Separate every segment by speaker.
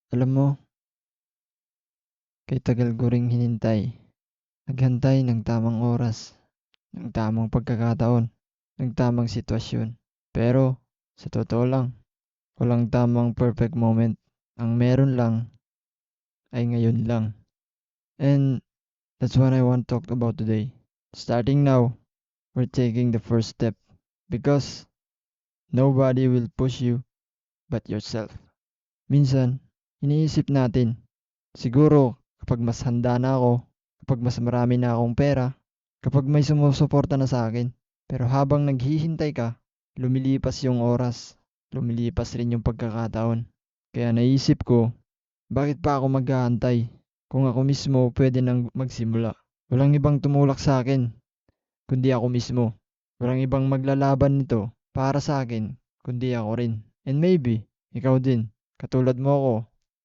Speaker 1: Alam mo, kay tagal ko ring hinintay. Naghantay ng tamang oras, ng tamang pagkakataon, ng tamang sitwasyon. Pero, sa totoo lang, walang tamang perfect moment. Ang meron lang ay ngayon lang. And that's what I want to talk about today. Starting now, we're taking the first step because nobody will push you but yourself. Minsan, iniisip natin, siguro kapag mas handa na ako, kapag mas marami na akong pera, kapag may sumusuporta na sa akin. Pero habang naghihintay ka, lumilipas yung oras, lumilipas rin yung pagkakataon. Kaya naisip ko, bakit pa ako maghahantay kung ako mismo pwede nang magsimula? Walang ibang tumulak sa akin, kundi ako mismo. Walang ibang maglalaban nito para sa akin, kundi ako rin. And maybe, ikaw din, katulad mo ako,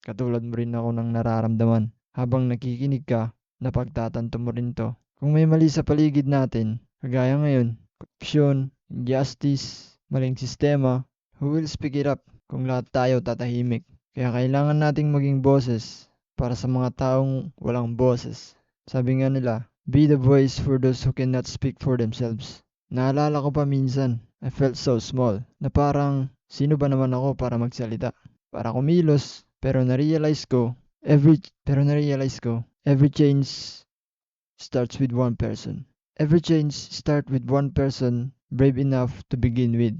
Speaker 1: katulad mo rin ako ng nararamdaman. Habang nakikinig ka, napagtatanto mo rin to. Kung may mali sa paligid natin, kagaya ngayon, korupsyon, injustice, maling sistema, who will speak it up kung lahat tayo tatahimik? Kaya kailangan nating maging boses para sa mga taong walang boses. Sabi nga nila, be the voice for those who cannot speak for themselves. Naalala ko pa minsan, I felt so small, na parang sino ba naman ako para magsalita, para kumilos, pero na-realize ko, every change starts with one person. Every change starts with one person brave enough to begin with.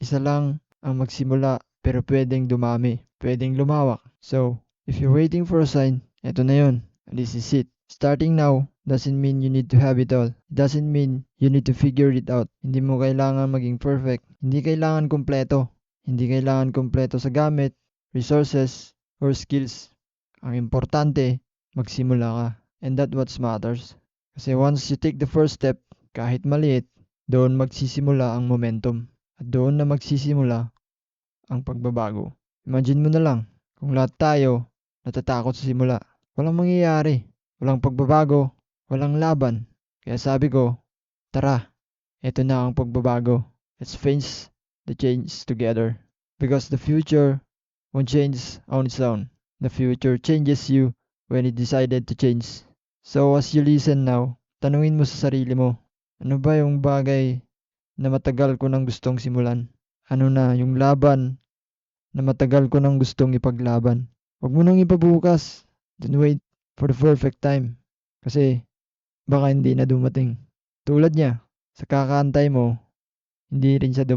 Speaker 1: Isa lang ang magsimula pero pwedeng dumami, pwedeng lumawak. So, if you're waiting for a sign, eto na yun. This is it. Starting now doesn't mean you need to have it all. It doesn't mean you need to figure it out. Hindi mo kailangan maging perfect. Hindi kailangan kumpleto. Hindi kailangan kumpleto sa gamit, resources, or skills. Ang importante, magsimula ka. And that's what matters. Kasi once you take the first step, kahit maliit, doon magsisimula ang momentum. At doon na magsisimula ang pagbabago. Imagine mo na lang, kung lahat tayo natatakot sa simula, walang mangyayari, walang pagbabago, walang laban. Kaya sabi ko, tara, eto na ang pagbabago. Let's face the change together. Because the future won't change on its own. The future changes you when it decided to change. So as you listen now, tanungin mo sa sarili mo, ano ba yung bagay na matagal ko nang gustong simulan? Ano na yung laban na matagal ko nang gustong ipaglaban? Huwag mo nang ipabukas. Don't wait for the perfect time. Kasi baka hindi na dumating. Tulad niya, sa kakaantay mo, hindi rin siya dumating.